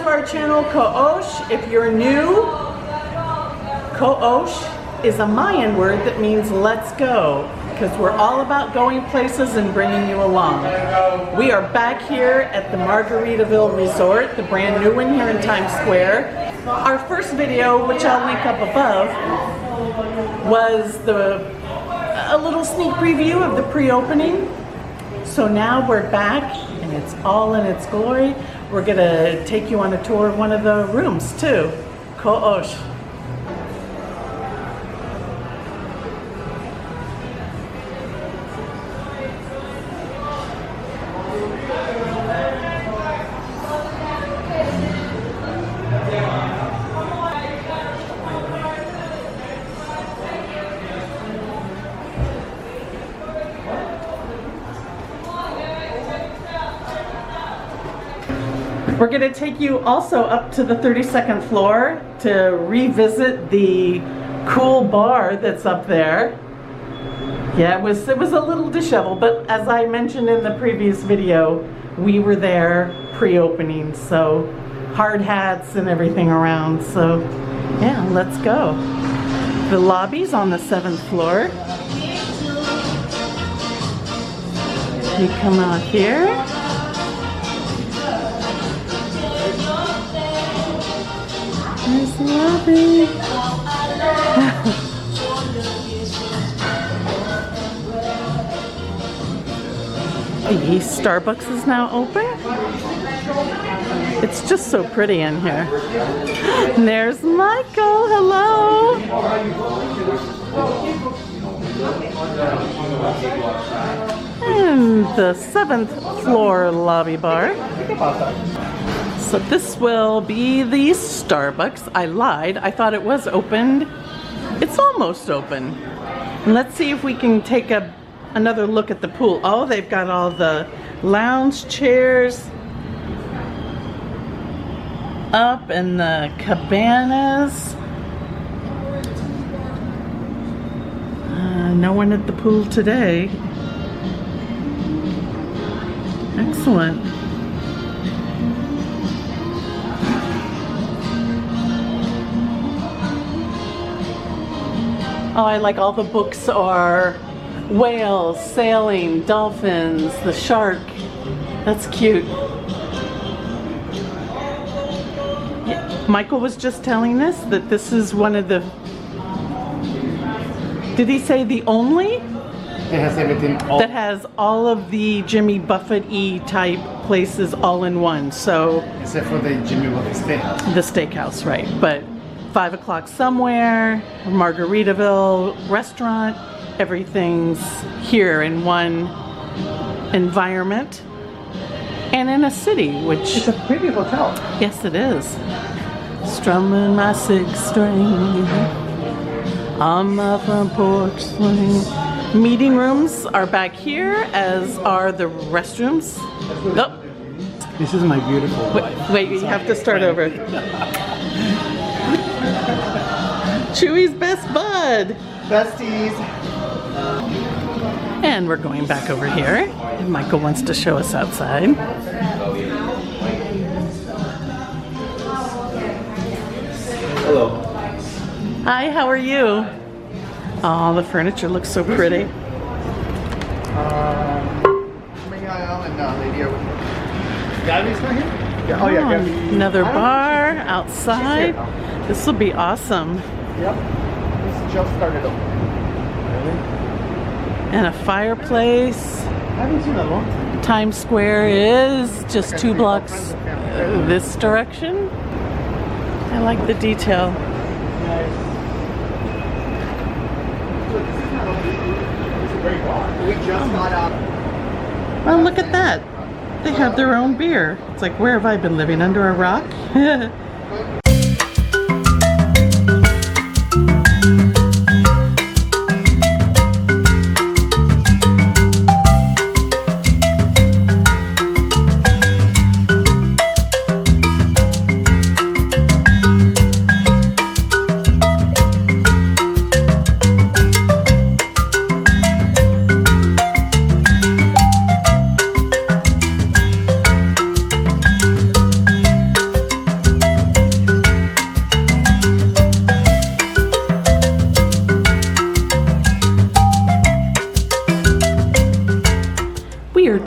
to our channel, Ko-osh. If you're new, Ko-osh is a Mayan word that means let's go, because we're all about going places and bringing you along. We are back here at the Margaritaville Resort, the brand new one here in Times Square. Our first video, which I'll link up above, was a little sneak preview of the pre-opening. So now we're back and it's all in its glory. We're gonna take you on a tour of one of the rooms too, Ko-osh. We're going to take you also up to the 32nd floor to revisit the cool bar that's up there. Yeah, it was a little disheveled, but as I mentioned in the previous video, we were there pre-opening, so hard hats and everything around. So yeah, let's go. The lobby's on the 7th floor. You come out here. There's the lobby. The Starbucks is now open. It's just so pretty in here. And there's Michael. Hello. And the 7th floor lobby bar. So this will be the Starbucks. I lied. I thought it was opened. It's almost open. And let's see if we can take another look at the pool. Oh, they've got all the lounge chairs up and the cabanas. No one at the pool today. Excellent. Oh, I like all the books are whales, sailing, dolphins, the shark. That's cute. Yeah, Michael was just telling us that this is one of the, did he say the only? It has everything. That has all of the Jimmy Buffett-y type places all in one. So except for the Jimmy Buffett Steakhouse. The steakhouse, right. But 5 o'clock somewhere, Margaritaville restaurant, everything's here in one environment and in a city, which... It's a pretty hotel. Yes, it is. Strumming my 6-string on my front porch swing. Meeting rooms are back here, as are the restrooms. Oh. This is my beautiful wife. Wait, you have to start over. Chewy's best bud. Besties. And we're going back over here. And Michael wants to show us outside. Hello. Hi, how are you? Oh, the furniture looks so pretty. Gabby's not here? Yeah. Oh, yeah, Gabby. Another bar outside. This will be awesome. Yep. This just started open. Really? And a fireplace. I haven't seen that long. Times Square is just 2 blocks this direction. I like the detail. Nice. We just got out. Well, look at that. They have their own beer. It's like, where have I been living? Under a rock?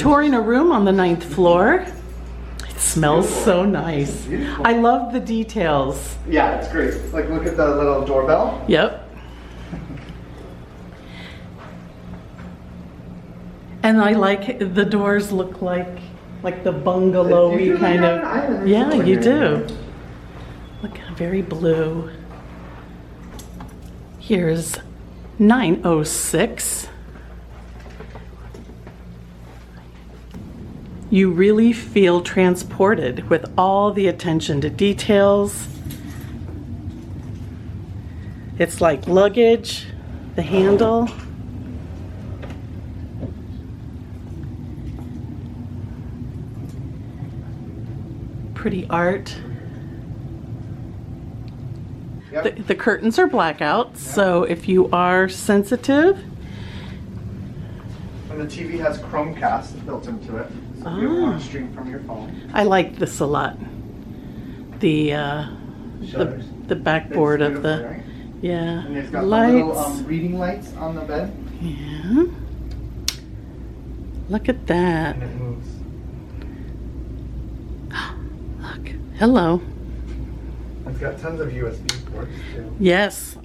touring a room on the 9th floor. It smells so nice. I love the details. Yeah, it's great. Like, look at the little doorbell. Yep. And I like the doors look like the bungalow-y kind of. Yeah, you do. Look, very blue. Here's 906. You really feel transported with all the attention to details. It's like luggage, the handle. Pretty art. Yep. The curtains are blackout, so if you are sensitive. And the TV has Chromecast built into it, so if you want to stream from your phone. I like this a lot. The backboard of the, right? yeah, And it's got lights. the little reading lights on the bed. Yeah. Look at that. And it moves. Look. Hello. It's got tons of USB ports too. Yes.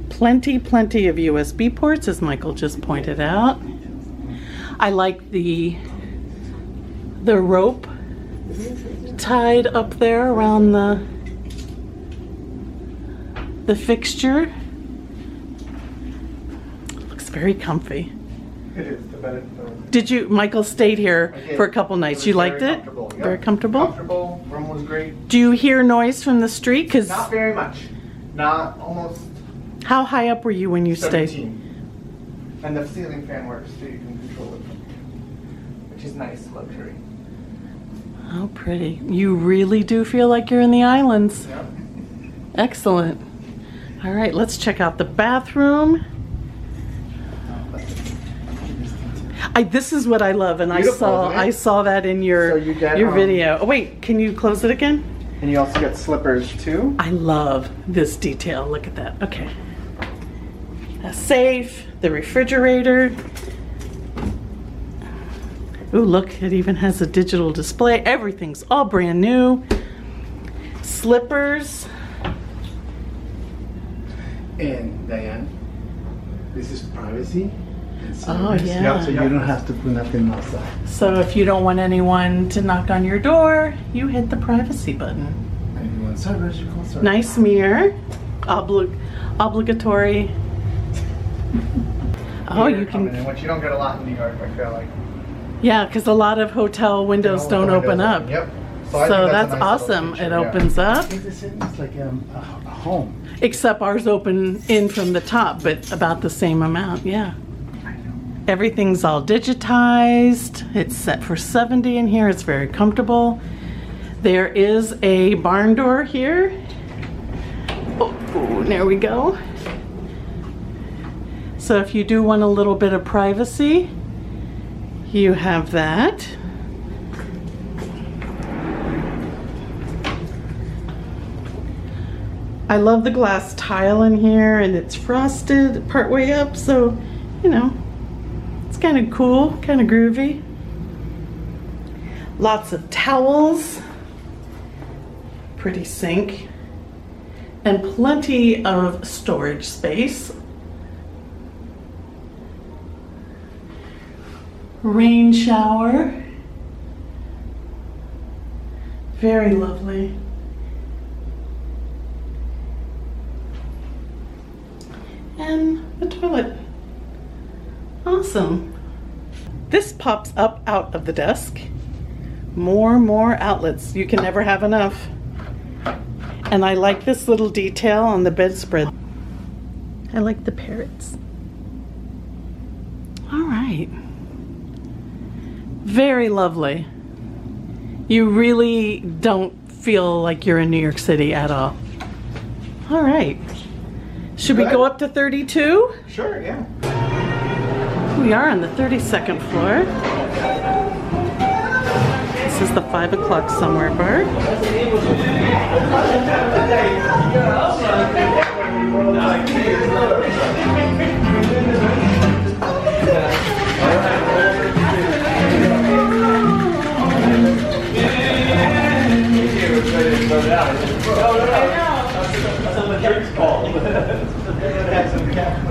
Plenty of USB ports, as Michael just pointed out. I like the rope tied up there around the fixture. Looks very comfy. It is. The bed Michael stayed here for a couple nights. You liked it? Yep. Very comfortable? Comfortable. Room was great. Do you hear noise from the street? 'Cause Not very much. Not almost how high up were you when you stayed? 17. And the ceiling fan works so you can control it. Which is nice luxury. Oh, pretty. You really do feel like you're in the islands. Yep. Excellent. All right, let's check out the bathroom. This is what I love, and Beautiful, isn't it? I saw that in your So you get, video. Oh wait, can you close it again? And you also get slippers too. I love this detail. Look at that. Okay. A safe, the refrigerator. Ooh, look, it even has a digital display. Everything's all brand new. Slippers. And Diane, this is privacy. Oh, yeah. Yep, so you don't have to put nothing outside. So if you don't want anyone to knock on your door, you hit the privacy button. And you want service, you call service. Nice mirror. Obligatory. Oh, you Coming can. in, which you don't get a lot in New York, I feel like. Yeah, because a lot of hotel windows The don't open windows up. Yep. So I think that's a nice awesome. little feature, It yeah. opens up. It's the same, it's like a home. Except ours open in from the top, but about the same amount. Yeah. Everything's all digitized. It's set for 70 in here. It's very comfortable. There is a barn door here. Oh, there we go. So if you do want a little bit of privacy, you have that. I love the glass tile in here, and it's frosted partway up, so, you know, it's kind of cool, kind of groovy. Lots of towels, pretty sink, and plenty of storage space. Rain shower, very lovely. And the toilet. Awesome. This pops up out of the desk. More outlets. You can never have enough. And I like this little detail on the bedspread. I like the parrots. All right. Very lovely. You really don't feel like you're in New York City at all. All right. Should we go up to 32? Sure, yeah. We are on the 32nd floor. This is the 5 o'clock somewhere bar.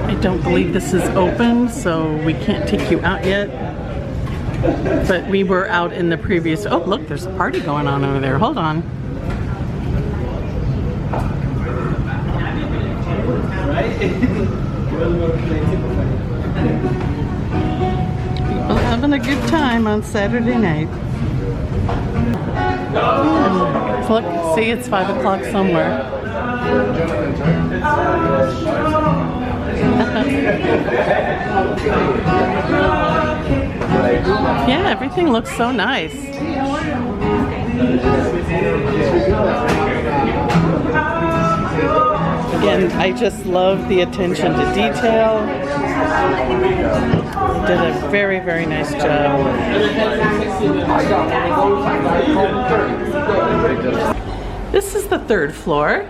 I don't believe this is open, so we can't take you out yet. But we were out in the previous... Oh, look, there's a party going on over there. Hold on. People having a good time on Saturday night. Look, see, it's 5 o'clock somewhere. Yeah, everything looks so nice. Again, I just love the attention to detail. Did a very, very nice job. This is the 3rd floor.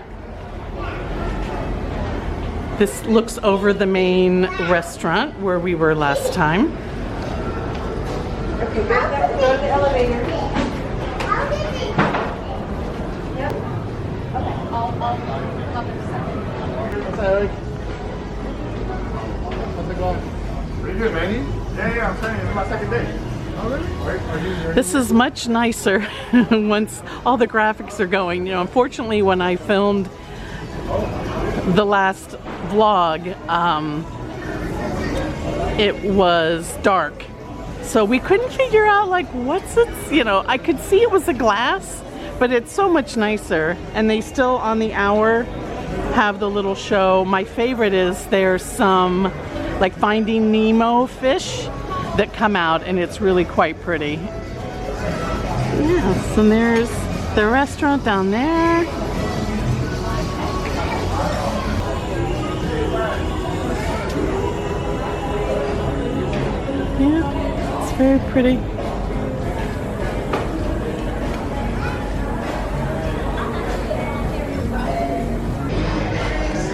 This looks over the main restaurant where we were last time. Okay, go to the elevator. Yep. Okay, I'll come in a second. How's it going? Pretty good, man. Yeah, I'm saying it's my second day. Oh, really? This is much nicer once all the graphics are going. You know, unfortunately, when I filmed the last vlog, it was dark. So we couldn't figure out like what's it, you know, I could see it was a glass, but it's so much nicer. And they still on the hour have the little show. My favorite is there's some like Finding Nemo fish that come out, and it's really quite pretty. Yes, and there's the restaurant down there. Yeah, it's very pretty.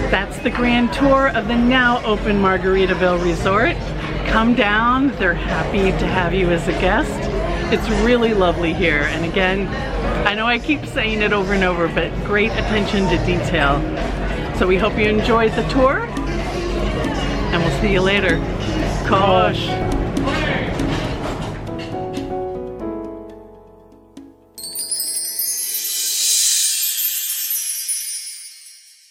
That's the grand tour of the now open Margaritaville Resort. Come down, they're happy to have you as a guest. It's really lovely here, and again, I know I keep saying it over and over, but great attention to detail. So we hope you enjoyed the tour, and we'll see you later. Ko-osh.